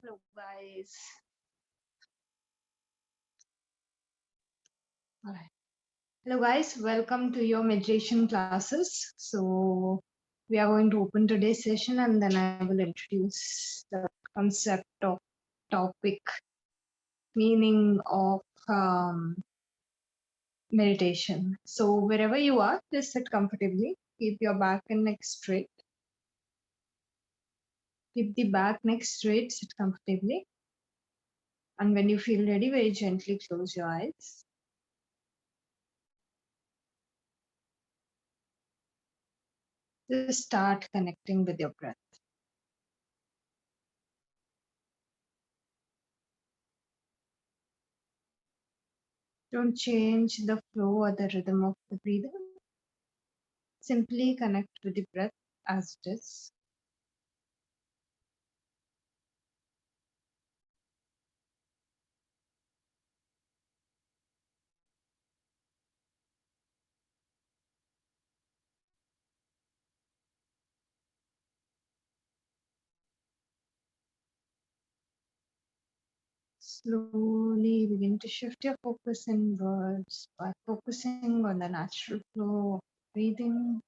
Hello guys. Alright. Hello guys, welcome to your meditation classes. So we are going to open today's session and then I will introduce the concept of topic, meaning of meditation. So wherever you are, just sit comfortably. Keep your back and neck straight. Keep the back neck straight, sit comfortably. And when you feel ready, very gently close your eyes. Just start connecting with your breath. Don't change the flow or the rhythm of the breathing. Simply connect with the breath as it is. Slowly begin to shift your focus inwards by focusing on the natural flow of breathing.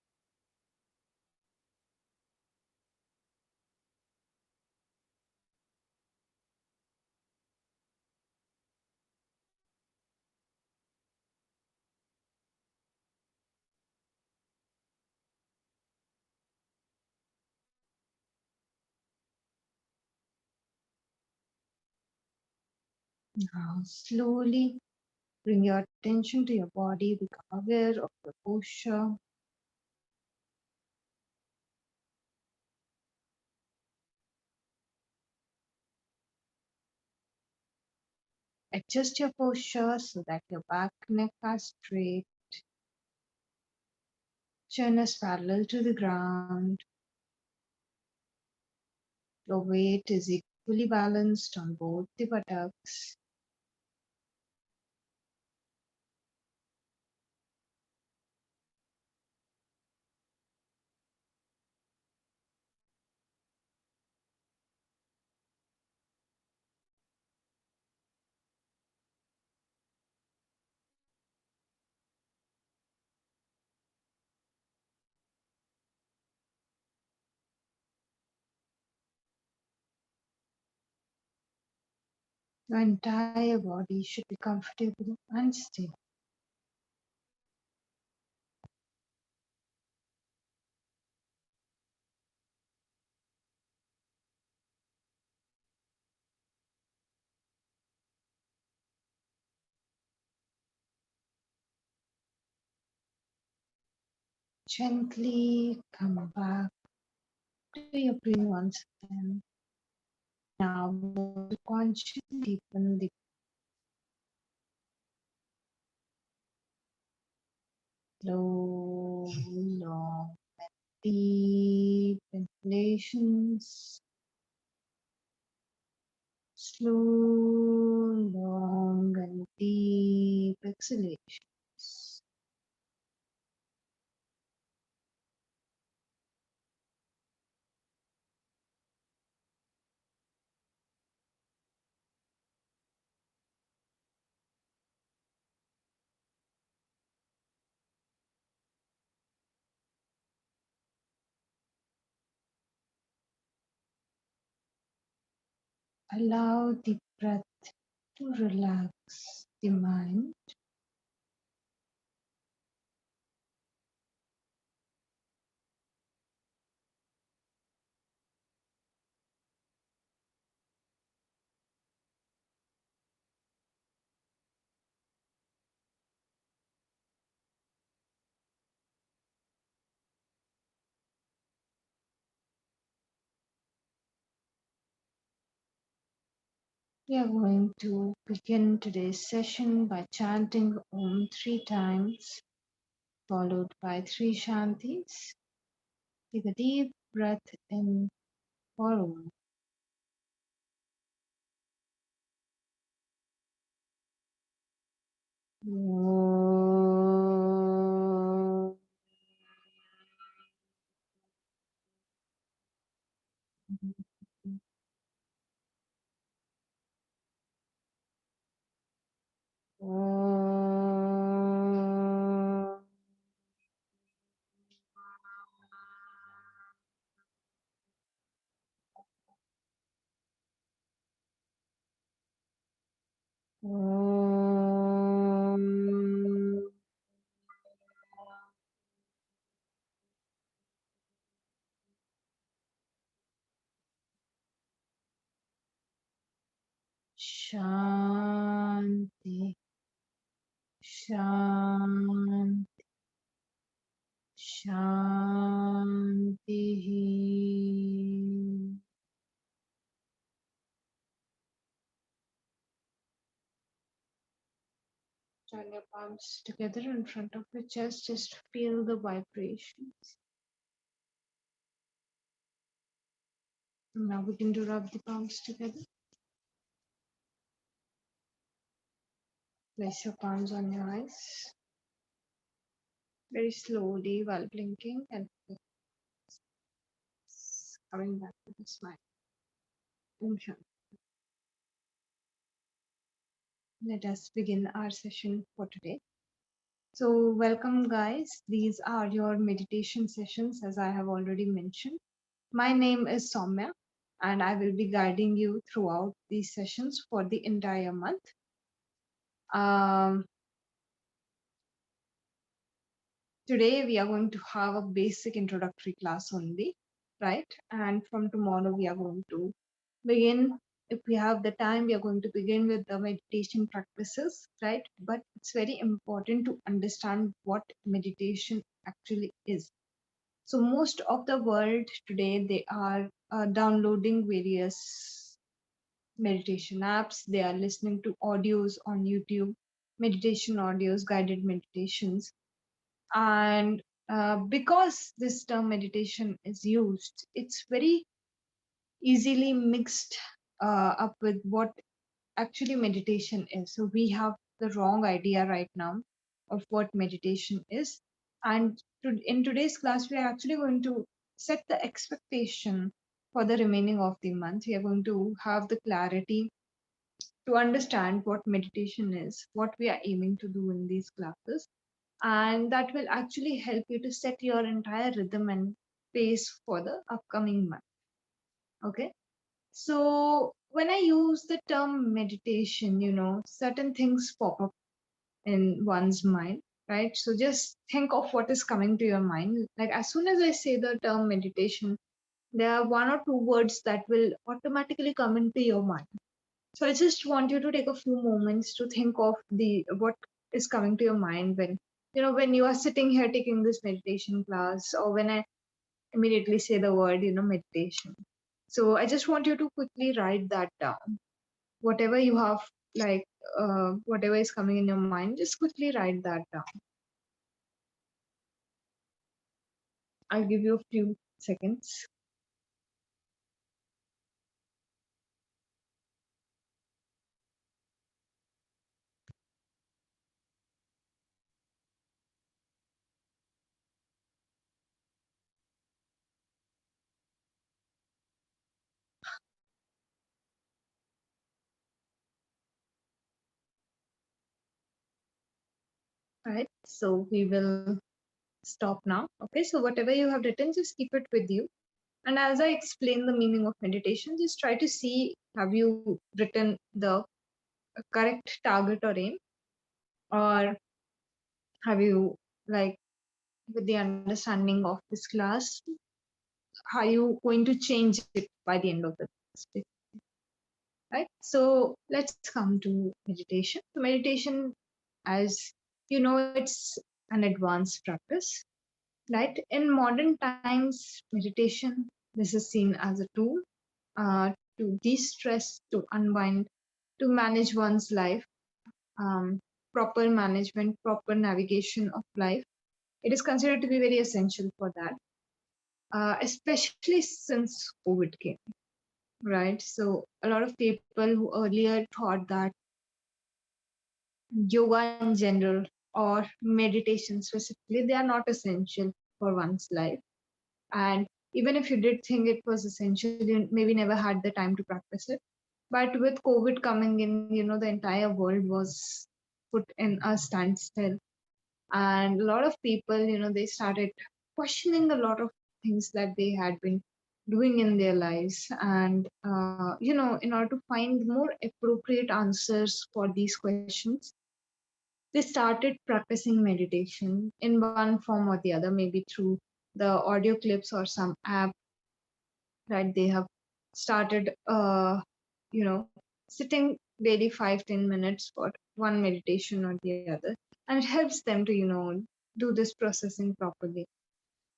Now slowly bring your attention to your body, become aware of your posture. Adjust your posture so that your back neck are straight, chin is parallel to the ground, your weight is equally balanced on both the buttocks. Your entire body should be comfortable and still. Gently come back to your breathing once again. Now, consciously deepen the slow, long, deep inhalations, slow, long, and deep exhalations. Allow the breath to relax the mind. We are going to begin today's session by chanting Om 3 times, followed by 3 Shantis. Take a deep breath in for Om. Shanti, Shanti, Shanti. Turn your palms together in front of your chest. Just feel the vibrations. Now begin to rub the palms together. Place your palms on your eyes very slowly while blinking and coming back to the smile. Om Shanti. Let us begin our session for today. So, welcome, guys. These are your meditation sessions, as I have already mentioned. My name is Soumya, and I will be guiding you throughout these sessions for the entire month. Um, Today, we are going to have a basic introductory class only, right? And from tomorrow, we are going to begin. If we have the time, we are going to begin with the meditation practices, right? But it's very important to understand what meditation actually is. So most of the world today, they are downloading various meditation apps. They are listening to audios on YouTube, meditation audios, guided meditations. And because this term meditation is used, it's very easily mixed up with what actually meditation is. So we have the wrong idea right now of what meditation is. And in today's class, we are actually going to set the expectation for the remaining of the month. We are going to have the clarity to understand what meditation is, what we are aiming to do in these classes. And that will actually help you to set your entire rhythm and pace for the upcoming month. Okay. So when I use the term meditation, certain things pop up in one's mind, right? So just think of what is coming to your mind. Like as soon as I say the term meditation, there are one or two words that will automatically come into your mind. So I just want you to take a few moments to think of the what is coming to your mind when you are sitting here taking this meditation class, or when I immediately say the word, meditation. So I just want you to quickly write that down. Whatever you have, like, whatever is coming in your mind, just quickly write that down. I'll give you a few seconds. All right. So we will stop now. Okay. So whatever you have written, just keep it with you. And as I explain the meaning of meditation, just try to see, have you written the correct target or aim, or have you, like, with the understanding of this class, are you going to change it by the end of the class? Right? So let's come to meditation. So meditation, as you know, it's an advanced practice, right? In modern times, meditation, this is seen as a tool to de-stress, to unwind, to manage one's life, proper management, proper navigation of life. It is considered to be very essential for that, especially since COVID came, right? So a lot of people who earlier thought that yoga in general or meditation specifically, they are not essential for one's life. And even if you did think it was essential, you maybe never had the time to practice it. But with COVID coming in, the entire world was put in a standstill. And a lot of people, they started questioning a lot of things that they had been doing in their lives. And, in order to find more appropriate answers for these questions, they started practicing meditation in one form or the other, maybe through the audio clips or some app, right? They have started, sitting daily 5-10 minutes for one meditation or the other, and it helps them to do this processing properly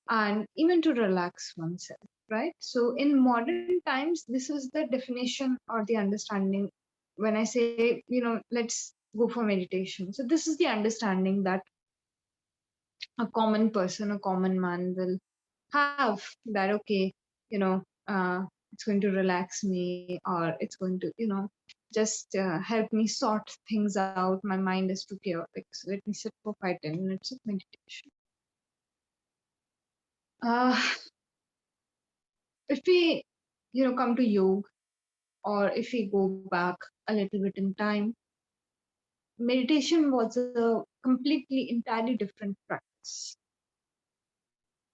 and even to relax oneself, right? So in modern times, this is the definition or the understanding. When I say, let's go for meditation, so this is the understanding that a common person, a common man will have, that okay, you know it's going to relax me, or it's going to just help me sort things out. My mind is too chaotic, so let me sit for 5-10 minutes of meditation. uh, if we come to yoga, or if we go back a little bit in time, meditation was a completely entirely different practice.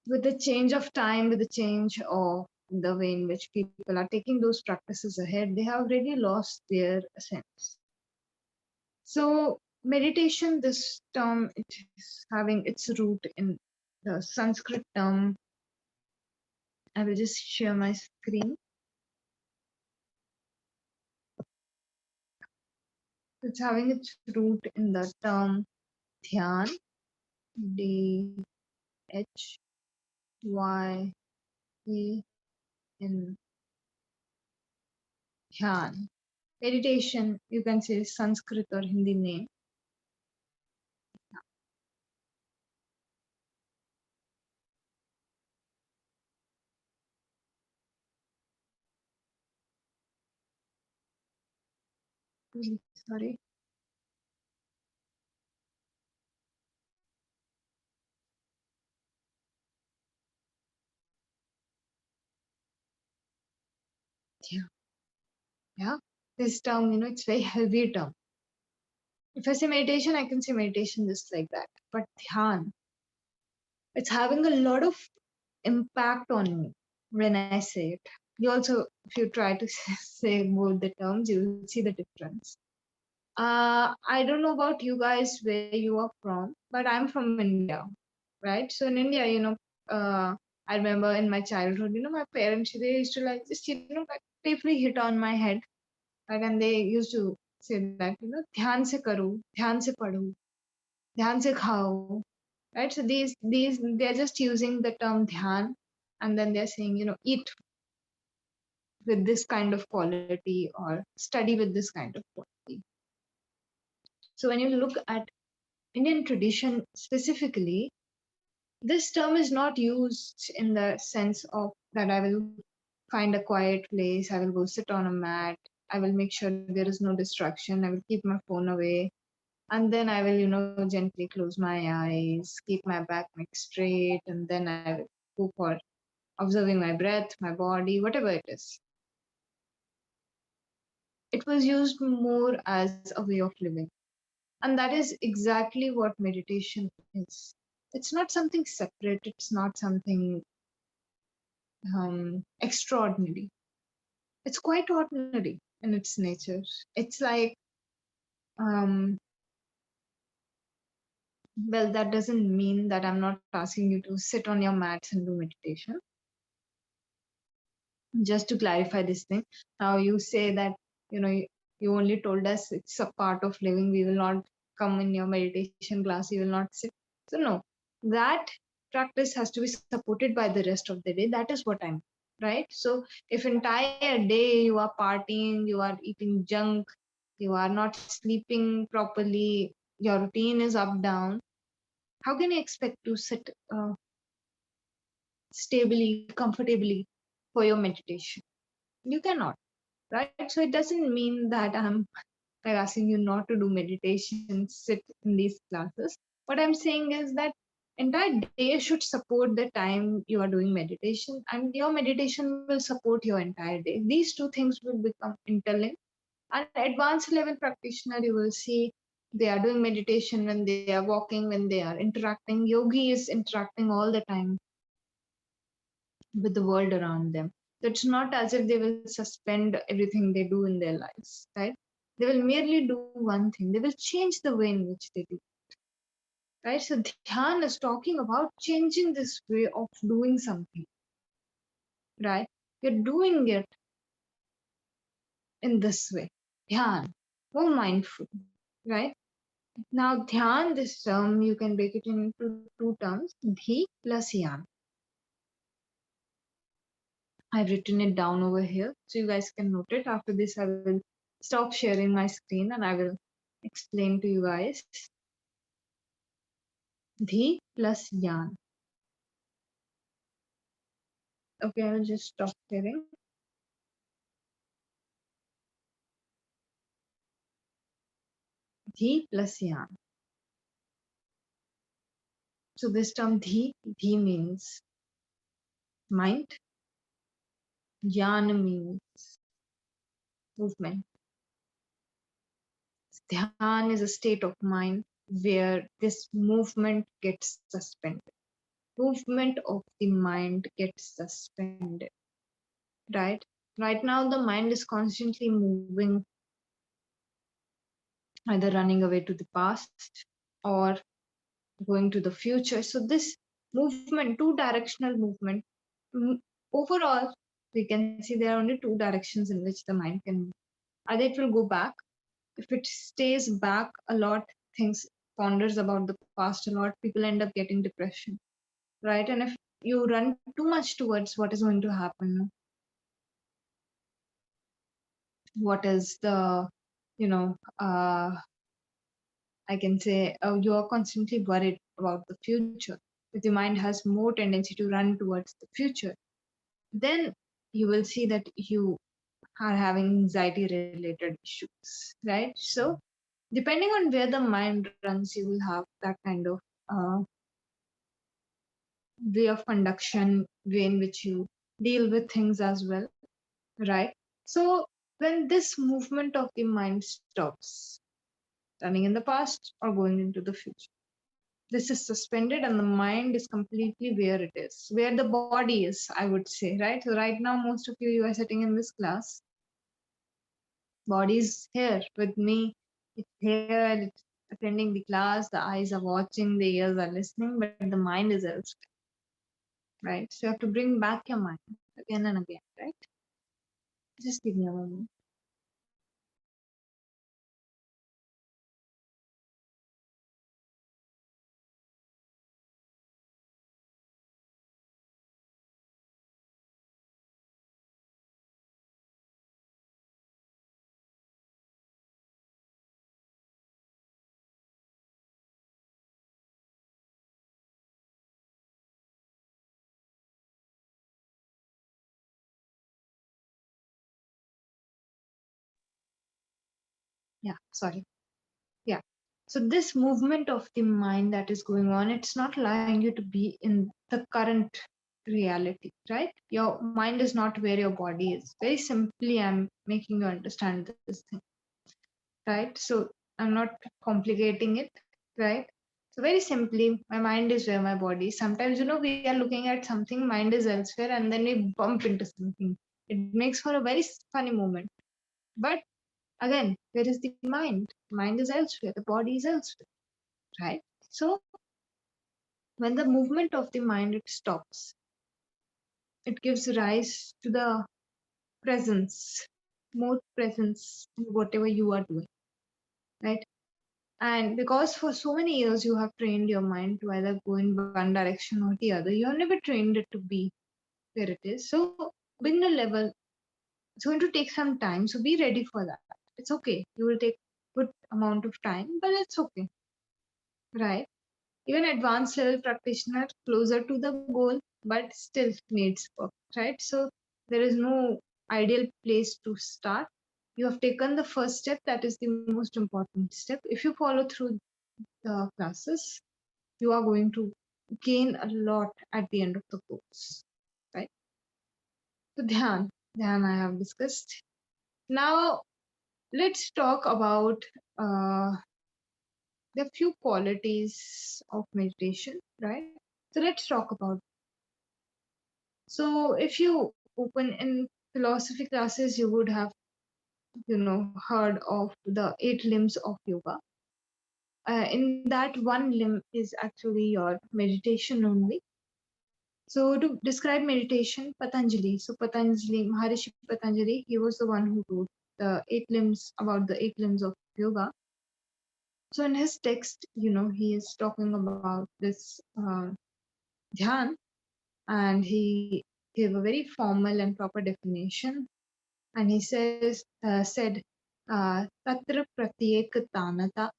With the change of time, with the change of the way in which people are taking those practices ahead, they have really lost their sense. So meditation, this term, it is having its root in the Sanskrit term. I will just share my screen. It's having its root in the term dhyan, D-H-Y-A-N, dhyan. Meditation, you can say Sanskrit or Hindi name. Sorry. Yeah. Yeah. This term, it's very heavy term. If I say meditation, I can say meditation just like that. But dhyan, it's having a lot of impact on me when I say it. You also, if you try to say both the terms, you will see the difference. I don't know about you guys where you are from, but I'm from India, right? So in India, I remember in my childhood, my parents, they used to like just, like playfully hit on my head, right? And they used to say that, ध्यान से करो, ध्यान से पढ़ो, ध्यान से खाओ, right? So these they're just using the term dhyan, and then they're saying, eat with this kind of quality or study with this kind of quality. So when you look at Indian tradition specifically, this term is not used in the sense of that I will find a quiet place, I will go sit on a mat, I will make sure there is no distraction, I will keep my phone away, and then I will, gently close my eyes, keep my back neck straight, and then I will go for observing my breath, my body, whatever it is. It was used more as a way of living. And that is exactly what meditation is. It's not something separate, it's not something extraordinary. It's quite ordinary in its nature. It's like, well, that doesn't mean that I'm not asking you to sit on your mats and do meditation. Just to clarify this thing, now you say that, you only told us it's a part of living, we will not come in your meditation class, you will not sit. So no, that practice has to be supported by the rest of the day. That is what I'm, right? So if entire day you are partying, you are eating junk, you are not sleeping properly, your routine is up down, how can you expect to sit stably, comfortably for your meditation? You cannot, right? So it doesn't mean that I'm like asking you not to do meditation, sit in these classes. What I'm saying is that entire day should support the time you are doing meditation, and your meditation will support your entire day. These two things will become interlinked. An advanced level practitioner, you will see they are doing meditation when they are walking, when they are interacting. Yogi is interacting all the time with the world around them. So it's not as if they will suspend everything they do in their lives, right? They will merely do one thing. They will change the way in which they do, right? So dhyan is talking about changing this way of doing something, right? You're doing it in this way, dhyan. more mindful, right? Now, dhyan, this term, you can break it into two terms, dhi plus yan. I've written it down over here so you guys can note it. After this, I will stop sharing my screen and I will explain to you guys. Dhi plus yan. Okay, I'll just stop sharing. Dhi plus yan. So this term dhi means mind, yan means movement. Dhyan is a state of mind where this movement gets suspended. Movement of the mind gets suspended, right? Right now, the mind is constantly moving, either running away to the past or going to the future. So, this movement, two directional movement, overall, we can see there are only two directions in which the mind can move. Either it will go back. If it stays back a lot, things ponders about the past a lot, people end up getting depression, right? And if you run too much towards what is going to happen, what is the, you know, I can say you are constantly worried about the future. If the mind has more tendency to run towards the future, then you will see that you are having anxiety related issues, right? So depending on where the mind runs, you will have that kind of uh, way of conduction, way in which you deal with things as well, right? So when this movement of the mind stops, running in the past or going into the future, this is suspended and the mind is completely where it is, where the body is, I would say, right? So right now, most of you are sitting in this class, body is here with me, it's here, it's attending the class, the eyes are watching, the ears are listening, but the mind is elsewhere, right? So you have to bring back your mind again and again, right? Just give me a moment. Yeah, sorry. Yeah. So this movement of the mind that is going on, it's not allowing you to be in the current reality, right? Your mind is not where your body is. Very simply, I'm making you understand this thing, right? So I'm not complicating it, right? So very simply, my mind is where my body is. Sometimes, we are looking at something, mind is elsewhere, and then we bump into something. It makes for a very funny moment. But again, where is the mind? Mind is elsewhere, the body is elsewhere, right? So when the movement of the mind it stops, it gives rise to the presence, more presence in whatever you are doing, right? And because for so many years you have trained your mind to either go in one direction or the other, you have never trained it to be where it is. So beginner level, it's going to take some time. So be ready for that. It's okay. You will take good amount of time, but it's okay, right? Even advanced level practitioner closer to the goal, but still needs work, right? So there is no ideal place to start. You have taken the first step, that is the most important step. If you follow through the classes, you are going to gain a lot at the end of the course, right? So dhyan I have discussed. Now let's talk about the few qualities of meditation, right? So let's talk about. So if you open in philosophy classes, you would have, heard of the 8 limbs of yoga. In that, one limb is actually your meditation only. So to describe meditation, Maharishi Patanjali, he was the one who wrote the 8 limbs, about the 8 limbs of yoga. So in his text, he is talking about this dhyan, and he gave a very formal and proper definition. And he said, Tatra pratyek tanata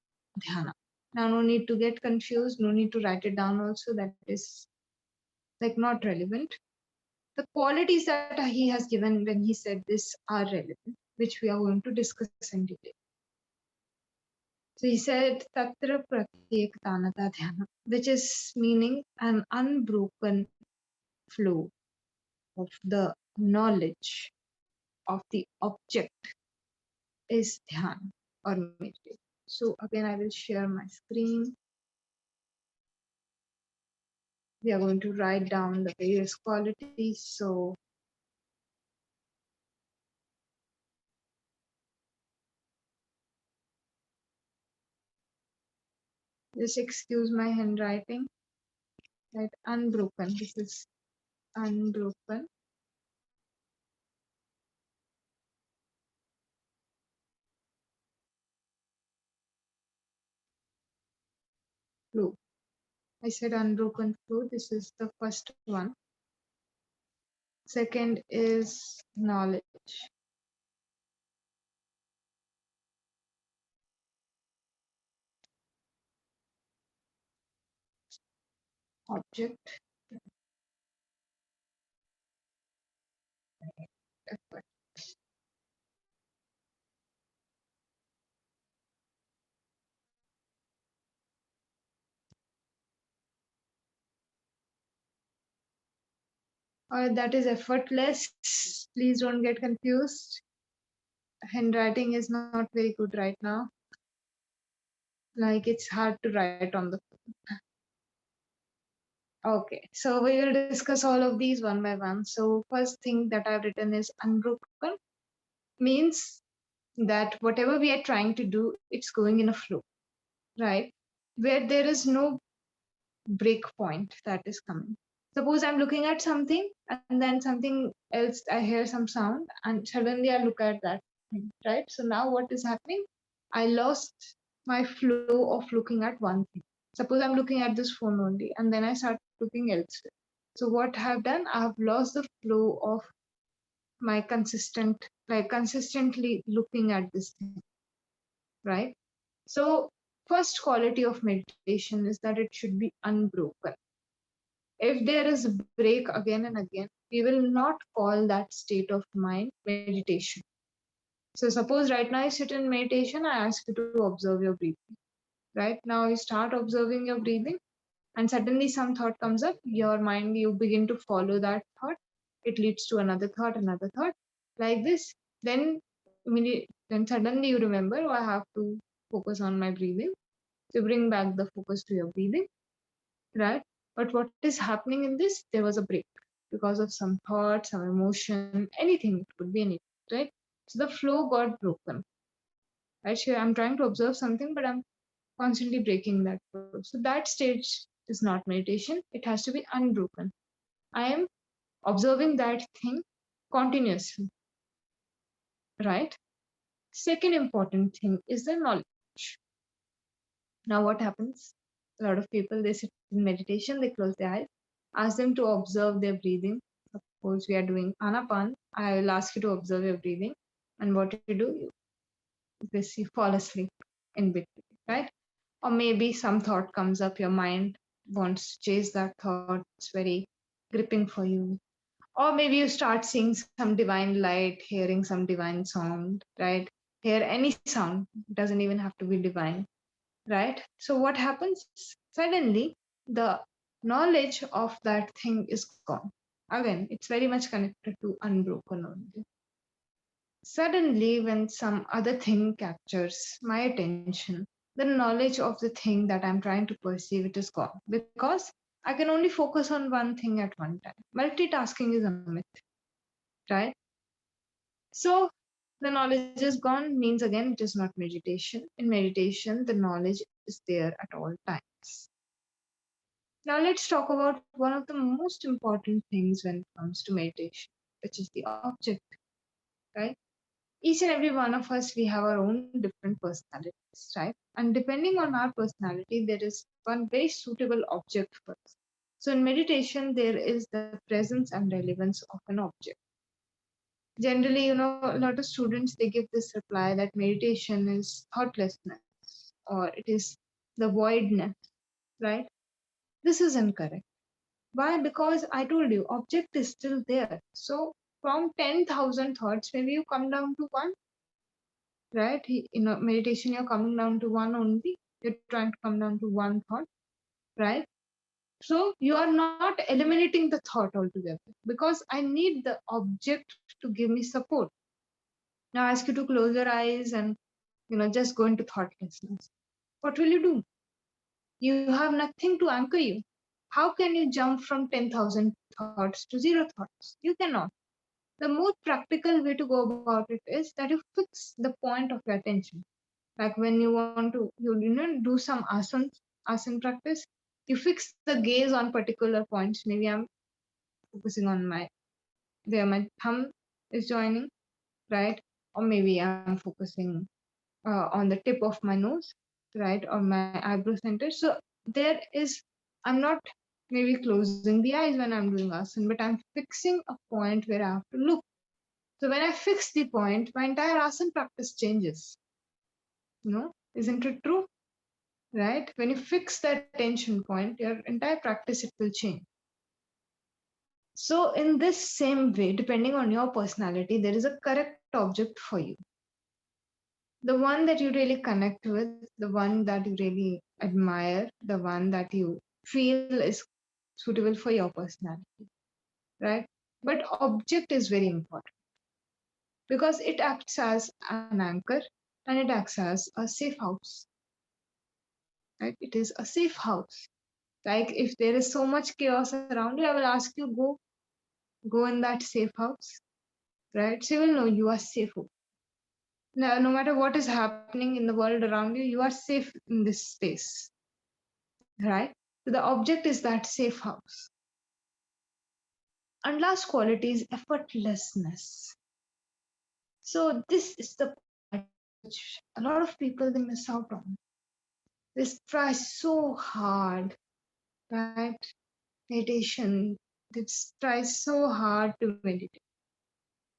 dhyana. Now, no need to get confused, no need to write it down also, that is like not relevant. The qualities that he has given when he said this are relevant, which we are going to discuss in detail. So he said, Tatra pratyek tanata dhyana, which is meaning an unbroken flow of the knowledge of the object is dhyan or meditation. So again, I will share my screen. We are going to write down the various qualities. So just excuse my handwriting. Right, unbroken. This is unbroken. Flow. I said unbroken flow. This is the first one. Second is knowledge. Object. Effort. That is effortless. Please don't get confused. Handwriting is not very good right now. Like it's hard to write on the. Okay, so we will discuss all of these one by one. So first thing that I've written is unbroken, means that whatever we are trying to do, it's going in a flow, right? Where there is no break point that is coming. Suppose I'm looking at something and then something else, I hear some sound and suddenly I look at that thing, right? So now what is happening? I lost my flow of looking at one thing. Suppose I'm looking at this phone only and then I start looking elsewhere. So what I've done, I have lost the flow of my consistently looking at this thing, right? So first quality of meditation is that it should be unbroken. If there is a break again and again, we will not call that state of mind meditation. So suppose right now you sit in meditation, I ask you to observe your breathing. Right now you start observing your breathing and suddenly some thought comes up, your mind, you begin to follow that thought. It leads to another thought, like this. Then, then suddenly you remember, oh, I have to focus on my breathing. So bring back the focus to your breathing, right? But what is happening in this? There was a break because of some thought, some emotion, anything. It could be anything, right? So the flow got broken. Right? So I'm trying to observe something, but I'm constantly breaking that flow. So that stage is not meditation. It has to be unbroken. I am observing that thing continuously, right? Second important thing is the knowledge. Now, what happens? A lot of people, they sit in meditation, they close their eyes, ask them to observe their breathing. Suppose we are doing anapan, I will ask you to observe your breathing. And what you do, you fall asleep in between, right? Or maybe some thought comes up, your mind wants to chase that thought, it's very gripping for you. Or maybe you start seeing some divine light, hearing some divine sound, right? Hear any sound, it doesn't even have to be divine, right? So what happens? Suddenly, the knowledge of that thing is gone. Again, it's very much connected to unbroken only. Suddenly, when some other thing captures my attention, the knowledge of the thing that I'm trying to perceive, it is gone because I can only focus on one thing at one time. Multitasking is a myth, right? So the knowledge is gone means again it is not meditation. In meditation, the knowledge is there at all times. Now let's talk about one of the most important things when it comes to meditation, which is the object, right? each and every one of us, we have our own different personalities, right? And depending on our personality, there is one very suitable object for us. So in meditation, there is the presence and relevance of an object. Generally, a lot of students, they give this reply that meditation is thoughtlessness or it is the voidness, right? This is incorrect. Why? Because I told you, object is still there. So from 10,000 thoughts, maybe you come down to one, right? Meditation, you're coming down to one only. You're trying to come down to one thought, right? So you are not eliminating the thought altogether because I need the object to give me support. Now I ask you to close your eyes and just go into thoughtlessness. What will you do? You have nothing to anchor you. How can you jump from 10,000 thoughts to zero thoughts? You cannot. The more practical way to go about it is that you fix the point of your attention. Like when you want to do some asan practice, you fix the gaze on particular points. Maybe I'm focusing on my thumb is joining, right? Or maybe I'm focusing on the tip of my nose, right? Or my eyebrow center. So there is, I'm not maybe closing the eyes when I'm doing asan, but I'm fixing a point where I have to look. So when I fix the point, my entire asan practice changes. Isn't it true? Right? When you fix the attention point, your entire practice, it will change. So in this same way, depending on your personality, there is a correct object for you. The one that you really connect with, the one that you really admire, the one that you feel is suitable for your personality, right? But object is very important because it acts as an anchor and it acts as a safe house, right? It is a safe house. Like if there is so much chaos around you, I will ask you, go in that safe house, right? So you will know you are safe. No matter what is happening in the world around you, you are safe in this space, right? So the object is that safe house. And last quality is effortlessness. So this is the part which a lot of people, they miss out on. They try so hard, right? Meditation, they try so hard to meditate,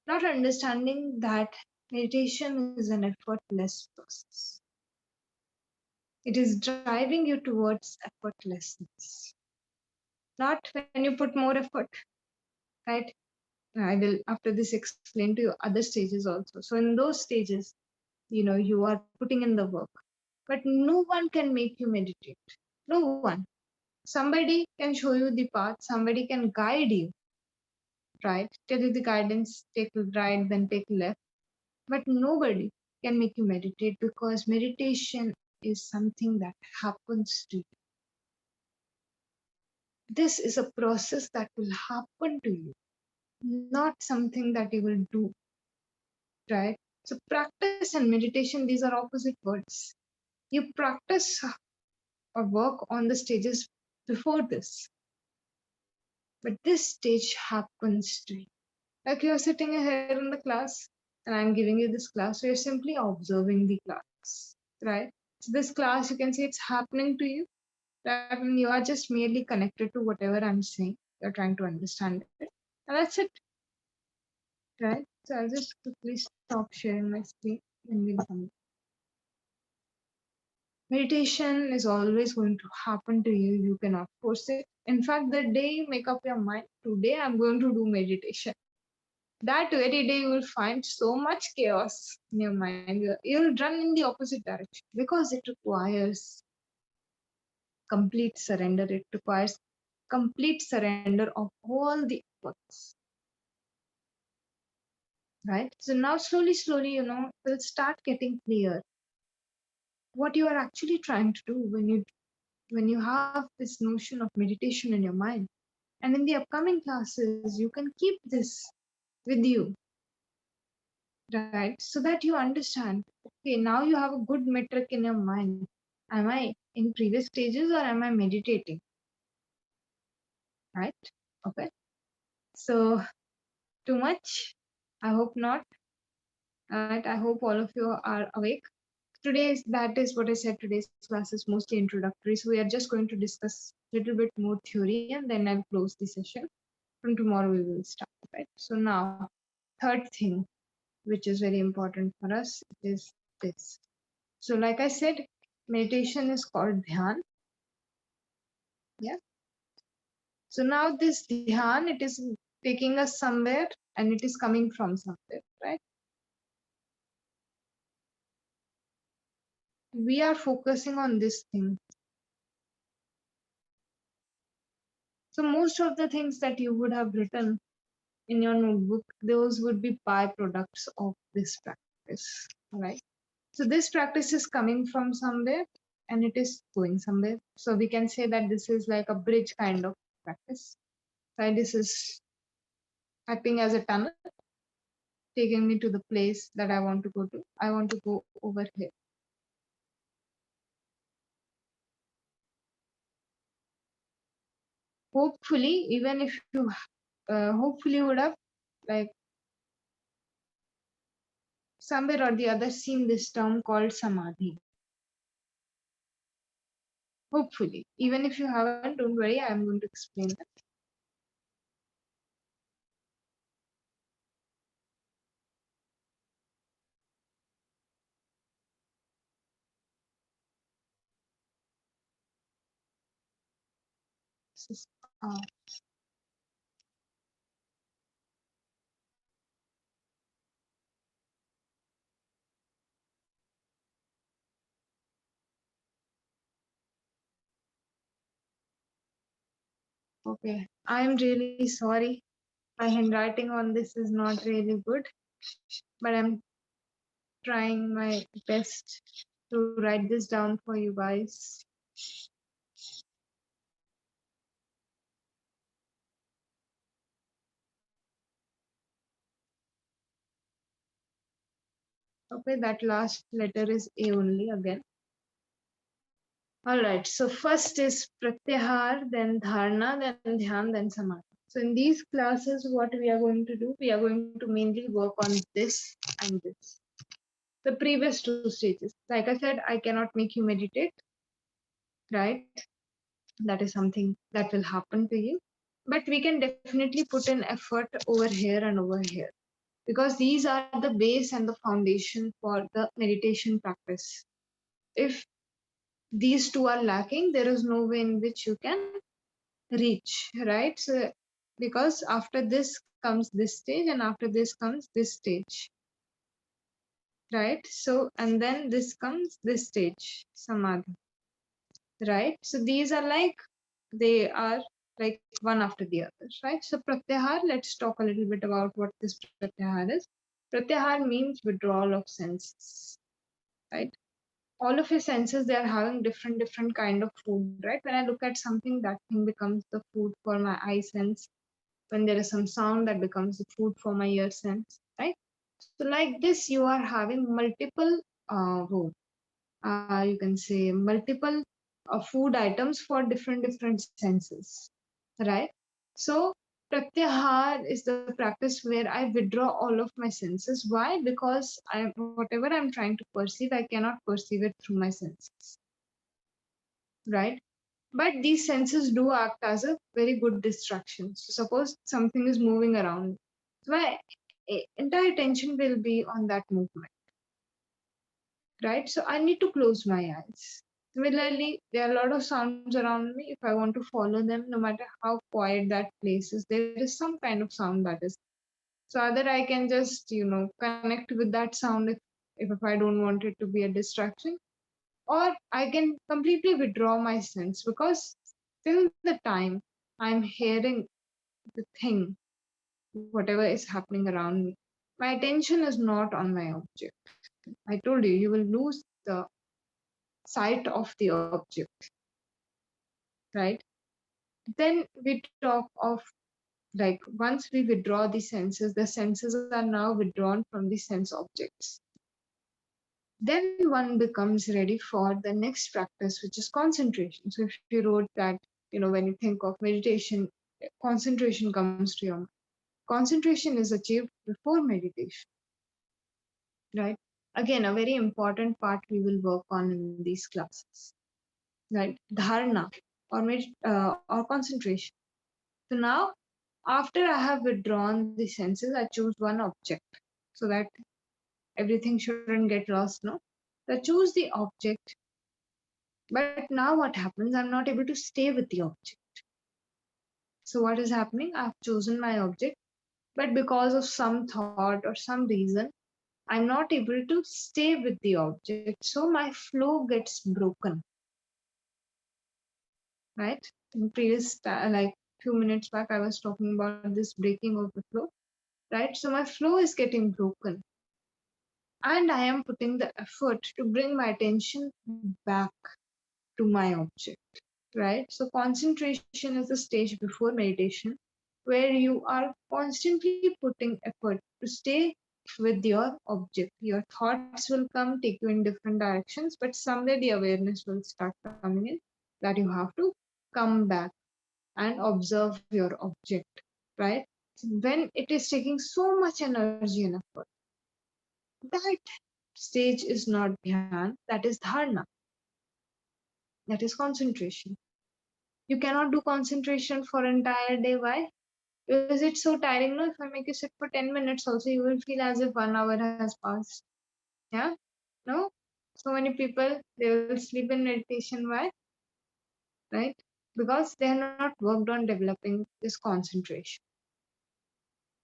not understanding that meditation is an effortless process. It is driving you towards effortlessness, not when you put more effort, right? I will after this explain to you other stages also. So in those stages, you are putting in the work, but no one can make you meditate. No one. Somebody can show you the path, somebody can guide you, right? Tell you the guidance, take right, then take left. But nobody can make you meditate because meditation is something that happens to you. This is a process that will happen to you, not something that you will do, right? So practice and meditation, these are opposite words. You practice or work on the stages before this, but this stage happens to you. Like you're sitting here in the class and I'm giving you this class, so you're simply observing the class, right? So this class, you can say it's happening to you, right? And you are just merely connected to whatever I'm saying. You're trying to understand it. And that's it, right? So I'll just quickly stop sharing my screen and we'll come. Meditation is always going to happen to you. You cannot force it. In fact, the day you make up your mind, today I'm going to do meditation, that very day you will find so much chaos in your mind. You'll run in the opposite direction because it requires complete surrender. It requires complete surrender of all the efforts. Right? So now slowly, will start getting clear what you are actually trying to do when you have this notion of meditation in your mind. And in the upcoming classes, you can keep this with you, right? So that you understand, okay, now you have a good metric in your mind. Am I in previous stages or am I meditating? Right? Okay. So, too much? I hope not. Alright, I hope all of you are awake. That is what I said, today's class is mostly introductory. So we are just going to discuss a little bit more theory and then I'll close the session. From tomorrow we will start, right? So now, third thing, which is very important for us, is this. So like I said, meditation is called dhyan. Yeah. So now this dhyan, it is taking us somewhere and it is coming from somewhere, right? We are focusing on this thing. So most of the things that you would have written in your notebook, those would be byproducts of this practice, right? So this practice is coming from somewhere and it is going somewhere. So we can say that this is like a bridge kind of practice, right? This is acting as a tunnel, taking me to the place that I want to go to. I want to go over here. Hopefully, even if you hopefully would have like somewhere or the other seen this term called Samadhi. Hopefully, even if you haven't, don't worry, I'm going to explain that. This is, okay, I'm really sorry. My handwriting on this is not really good, but I'm trying my best to write this down for you guys. Okay, that last letter is A only again. All right, so first is pratyahar, then dharana, then dhyan, then samadhi. So in these classes, what we are going to do, we are going to mainly work on this and this. The previous two stages. Like I said, I cannot make you meditate, right? That is something that will happen to you. But we can definitely put in effort over here and over here, because these are the base and the foundation for the meditation practice. If these two are lacking, there is no way in which you can reach, right? So because after this comes this stage and after this comes this stage, right? So and then this comes this stage, samadhi, right? So these are like, they are like one after the other, right? So pratyahar, let's talk a little bit about what this pratyahar is. Pratyahar means withdrawal of senses, right? All of your senses, they are having different kind of food, right? When I look at something, that thing becomes the food for my eye sense. When there is some sound, that becomes the food for my ear sense, right? So like this, you are having multiple you can say multiple food items for different senses, right? So pratyahar is the practice where I withdraw all of my senses. Why? Because whatever I'm trying to perceive, I cannot perceive it through my senses, right? But these senses do act as a very good distraction. So suppose something is moving around, so my entire attention will be on that movement, right? So I need to close my eyes. Similarly, there are a lot of sounds around me. If I want to follow them, no matter how quiet that place is, there is some kind of sound that is. So either I can just, connect with that sound if I don't want it to be a distraction, or I can completely withdraw my sense, because till the time I'm hearing the thing, whatever is happening around me, my attention is not on my object. I told you, you will lose the sight of the object, right? Then we talk of, like, once we withdraw the senses are now withdrawn from the sense objects. Then one becomes ready for the next practice, which is concentration. So if you wrote that, when you think of meditation, concentration comes to your mind. Concentration is achieved before meditation, right? Again, a very important part we will work on in these classes, right? Dharana or concentration. So now, after I have withdrawn the senses, I choose one object so that everything shouldn't get lost, no? So I choose the object, but now what happens? I'm not able to stay with the object. So what is happening? I've chosen my object, but because of some thought or some reason, I'm not able to stay with the object. So my flow gets broken, right? In previous, like few minutes back, I was talking about this breaking of the flow, right? So my flow is getting broken, and I am putting the effort to bring my attention back to my object, right? So concentration is the stage before meditation where you are constantly putting effort to stay with your object. Your thoughts will come, take you in different directions, but someday the awareness will start coming in that you have to come back and observe your object, right? When it is taking so much energy and effort, that stage is not dhyan, that is dharana, that is concentration. You cannot do concentration for entire day. Why? Because it's so tiring. No, if I make you sit for 10 minutes also, you will feel as if 1 hour has passed. Yeah? No? So many people, they will sleep in meditation. Why? Right? Because they are not worked on developing this concentration.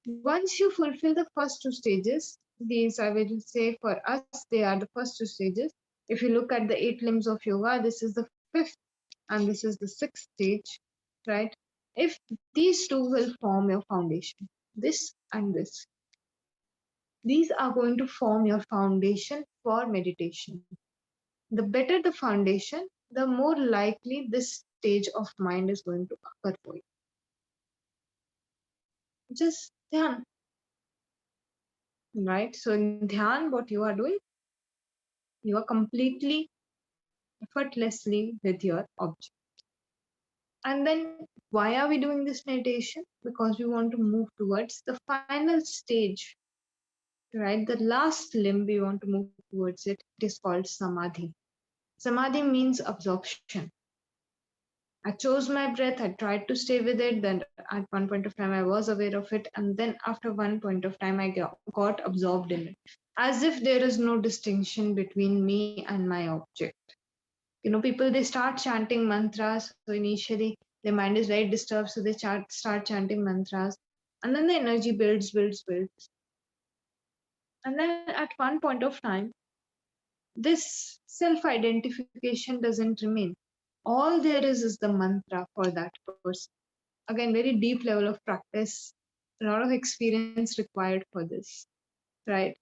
Once you fulfill the first two stages, these I will say for us, they are the first two stages. If you look at the 8 limbs of yoga, this is the fifth and this is the sixth stage, right? If these two will form your foundation, this and this, these are going to form your foundation for meditation. The better the foundation, the more likely this stage of mind is going to occur for you. Just dhyan, right? So in dhyan, what you are doing, you are completely effortlessly with your object. And then why are we doing this meditation? Because we want to move towards the final stage, right? The last limb we want to move towards it. It is called Samadhi. Samadhi means absorption. I chose my breath, I tried to stay with it, then at one point of time I was aware of it, and then after one point of time I got absorbed in it. As if there is no distinction between me and my object. People, they start chanting mantras. So initially their mind is very disturbed, so they start chanting mantras, and then the energy builds. And then at one point of time, this self-identification doesn't remain. All there is the mantra for that person. Again, very deep level of practice, a lot of experience required for this, right?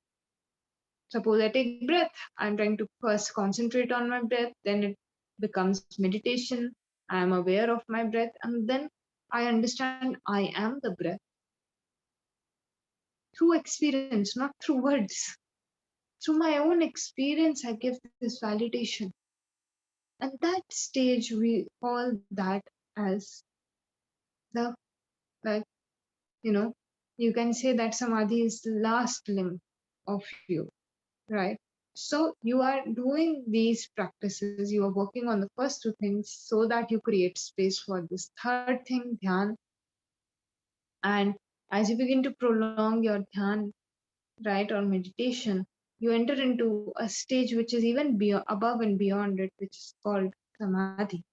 Suppose I take breath, I'm trying to first concentrate on my breath, then it becomes meditation. I am aware of my breath, and then I understand I am the breath through experience, not through words. Through my own experience, I give this validation. And that stage, we call that as the, like, you know, you can say that Samadhi is the last limb of you, right? So you are doing these practices, you are working on the first two things so that you create space for this third thing, dhyan. And as you begin to prolong your dhyan, right, or meditation, you enter into a stage which is even above and beyond it, which is called Samadhi,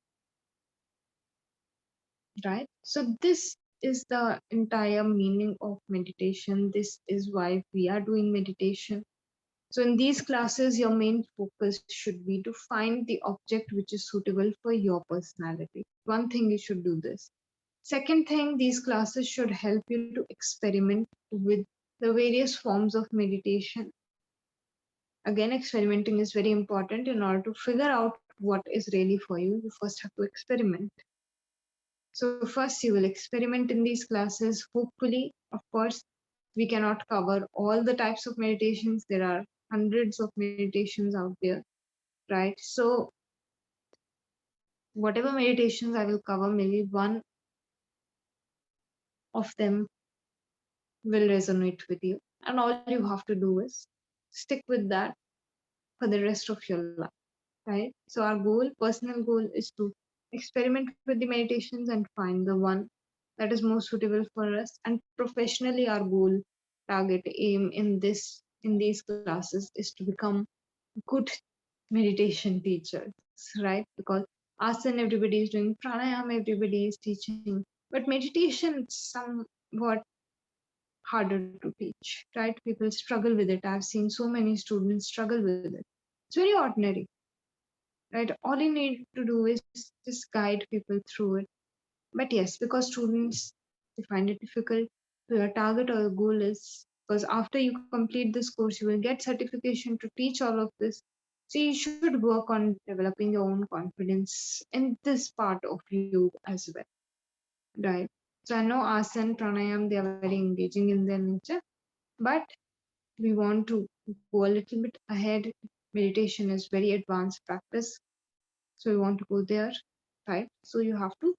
right? So this is the entire meaning of meditation. This is why we are doing meditation. So in these classes, your main focus should be to find the object which is suitable for your personality. One thing, you should do this. Second thing, these classes should help you to experiment with the various forms of meditation. Again, experimenting is very important. In order to figure out what is really for you, you first have to experiment. So first you will experiment in these classes. Hopefully, of course, we cannot cover all the types of meditations. There are hundreds of meditations out there, right? So whatever meditations I will cover, maybe one of them will resonate with you. And all you have to do is stick with that for the rest of your life, right? So our goal, personal goal, is to experiment with the meditations and find the one that is most suitable for us. And professionally, our goal, target, aim in these classes is to become good meditation teachers, right? Because asana everybody is doing, pranayama everybody is teaching, but meditation is somewhat harder to teach, right? People struggle with it. I've seen so many students struggle with it. It's very ordinary, right? All you need to do is just guide people through it. But yes, because students, they find it difficult, so your target or your goal is, because after you complete this course, you will get certification to teach all of this. So you should work on developing your own confidence in this part of you as well, right? So I know asana, pranayam, they are very engaging in their nature, but we want to go a little bit ahead. Meditation is very advanced practice, so we want to go there, right? So you have to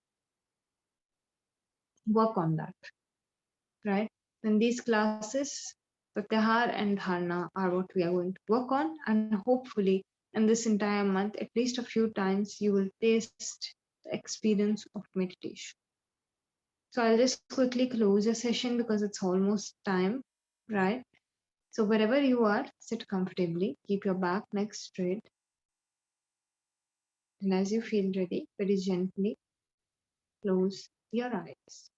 work on that, right? In these classes, Pratyahar and Dharana are what we are going to work on, and hopefully, in this entire month, at least a few times, you will taste the experience of meditation. So I'll just quickly close the session because it's almost time, right? So wherever you are, sit comfortably, keep your back, neck straight, and as you feel ready, very gently close your eyes.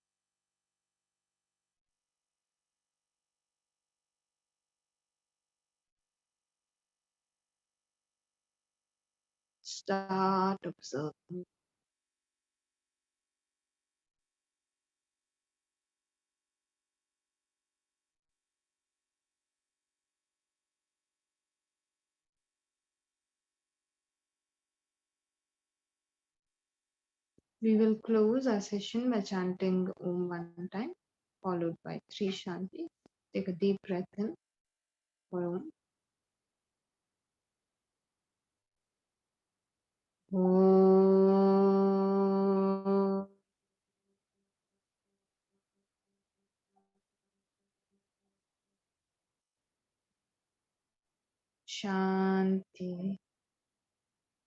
Start observing. We will close our session by chanting Om one time, followed by three Shanti. Take a deep breath in for Om. Om. Shanti,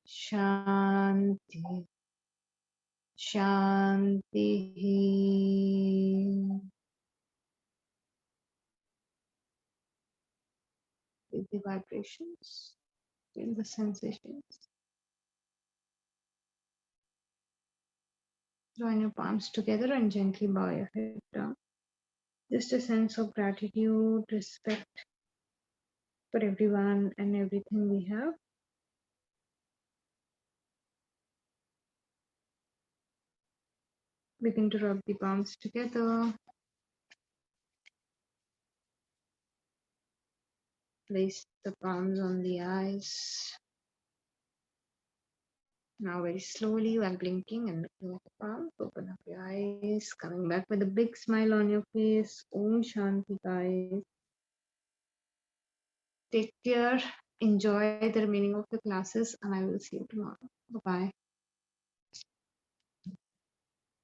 Shanti, Shanti. Feel the vibrations, feel the sensations. Join your palms together and gently bow your head down. Just a sense of gratitude, respect for everyone and everything we have. Begin to rub the palms together. Place the palms on the eyes. Now very slowly while blinking and looking at the palms, open up your eyes, coming back with a big smile on your face. Om Shanti, guys. Take care. Enjoy the remaining of the classes and I will see you tomorrow. Bye-bye.